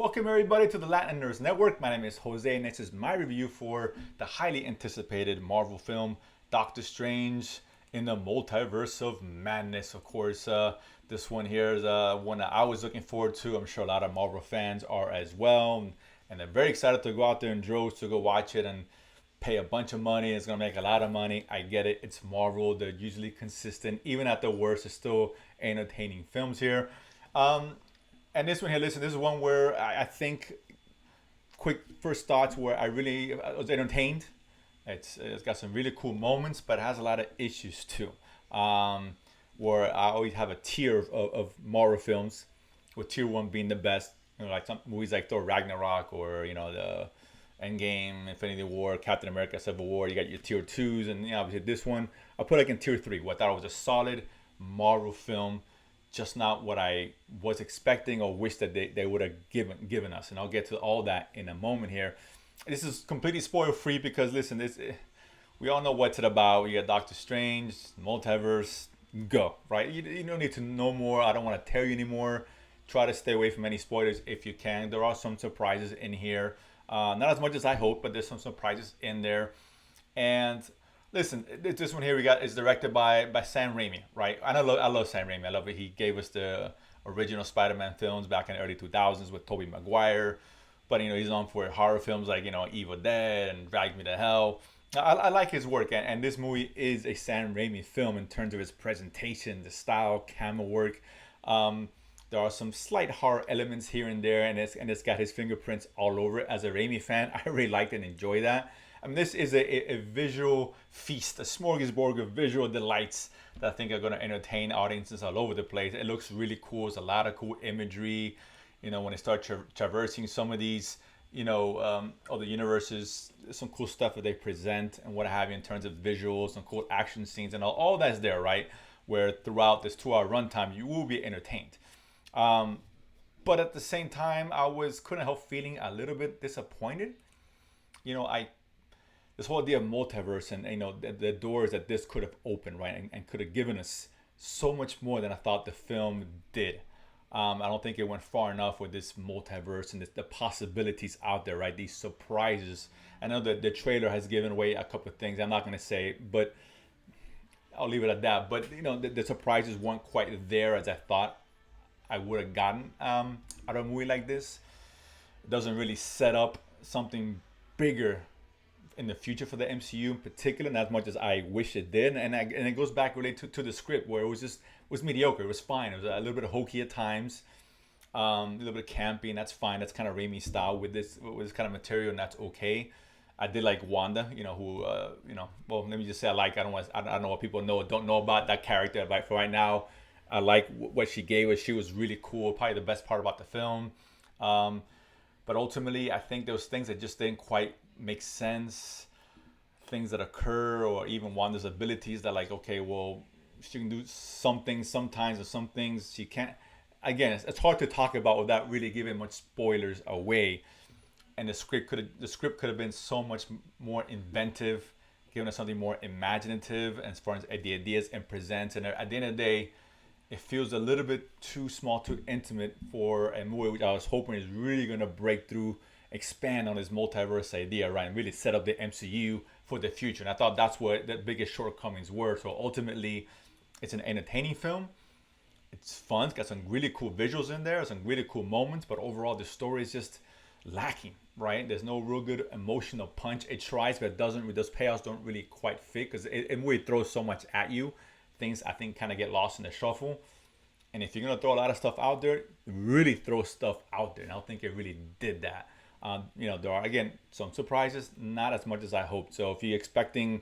Welcome everybody to the Latin Nerds Network. My name is Jose and this is my review for the highly anticipated Marvel film Doctor Strange in the Multiverse of Madness. Of course, this one here is one that I was looking forward to. I'm sure a lot of Marvel fans are as well. And they're very excited to go out there in droves to go watch it and pay a bunch of money. It's going to make a lot of money. I get it. It's Marvel. They're usually consistent. Even at the worst, it's still entertaining films here. And this one here, listen, this is one where I think, quick first thoughts, where I was entertained. It's got some really cool moments, but it has a lot of issues too. Where I always have a tier of Marvel films, with tier one being the best. You know, like some movies like Thor Ragnarok or, you know, the Endgame, Infinity War, Captain America, Civil War. You got your tier twos, and you know, obviously this one I put like in tier three. What I thought was a solid Marvel film, just not what I was expecting or wish that they would have given us. And I'll get to all that in a moment here. This is completely spoil free because listen, we all know what's it about. You got Doctor Strange, Multiverse, go, right? You don't need to know more. I don't want to tell you anymore. Try to stay away from any spoilers if you can. There are some surprises in here. Not as much as I hoped, but there's some surprises in there. And listen, this one here we got is directed by Sam Raimi, right? I love Sam Raimi. I love it. He gave us the original Spider-Man films back in the early 2000s with Tobey Maguire. But, you know, he's known for horror films like, you know, Evil Dead and Drag Me to Hell. I like his work, and this movie is a Sam Raimi film in terms of its presentation, the style, camera work. There are some slight horror elements here and there, and it's got his fingerprints all over it. As a Raimi fan, I really liked and enjoy that. I mean, this is a visual feast, a smorgasbord of visual delights that I think are going to entertain audiences all over the place. It looks really cool. There's a lot of cool imagery. You know, when they start traversing some of these, you know, other universes, some cool stuff that they present and what have you in terms of visuals, some cool action scenes, and all that's there, right? Where throughout this 2-hour runtime, you will be entertained. But at the same time, couldn't help feeling a little bit disappointed. You know, this whole idea of multiverse and, you know, the doors that this could have opened, right, and could have given us so much more than I thought the film did. I don't think it went far enough with this multiverse and the possibilities out there, right? These surprises. I know that the trailer has given away a couple of things. I'm not going to say, but I'll leave it at that. But, you know, the surprises weren't quite there as I thought I would have gotten out of a movie like this. It doesn't really set up something bigger in the future for the MCU in particular, not as much as I wish it did. And it goes back really to the script, where it was mediocre. It was fine. It was a little bit hokey at times, a little bit campy, and that's fine. That's kind of Raimi style with this kind of material, and that's okay. I did like Wanda, you know, who you know, well, let me just say I don't know what people don't know about that character. But for right now, I like what she gave us. She was really cool. Probably the best part about the film. But ultimately, I think there was things that just didn't quite make sense. Things that occur, or even Wanda's abilities that, like, okay, well, she can do some things sometimes, or some things she can't. Again, it's hard to talk about without really giving much spoilers away. And the script could have been so much more inventive, giving us something more imaginative as far as the ideas and presents. And at the end of the day, it feels a little bit too small, too intimate for a movie which I was hoping is really going to break through, expand on this multiverse idea, right, and really set up the MCU for the future. And I thought that's what the biggest shortcomings were. So ultimately, it's an entertaining film. It's fun. It's got some really cool visuals in there, some really cool moments, but overall the story is just lacking, right? There's no real good emotional punch. It tries, but it doesn't. Those payoffs don't really quite fit because it really throws so much at you. Things I think kind of get lost in the shuffle. And if you're gonna throw a lot of stuff out there, really throw stuff out there. And I don't think it really did that. You know, there are, again, some surprises, not as much as I hoped. So if you're expecting,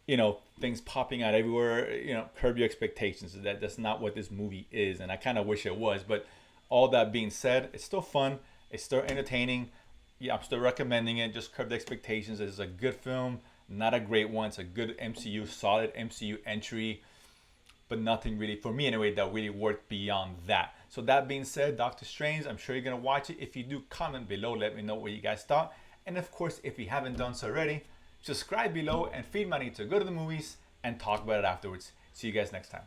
you know, things popping out everywhere, you know, curb your expectations. That's not what this movie is, and I kind of wish it was. But all that being said, it's still fun. It's still entertaining. Yeah, I'm still recommending it. Just curb the expectations. It's a good film, not a great one. It's a good MCU, solid MCU entry, but nothing really, for me anyway, that really worked beyond that. So that being said, Doctor Strange, I'm sure you're going to watch it. If you do, comment below. Let me know what you guys thought. And of course, if you haven't done so already, subscribe below and feed money to go to the movies and talk about it afterwards. See you guys next time.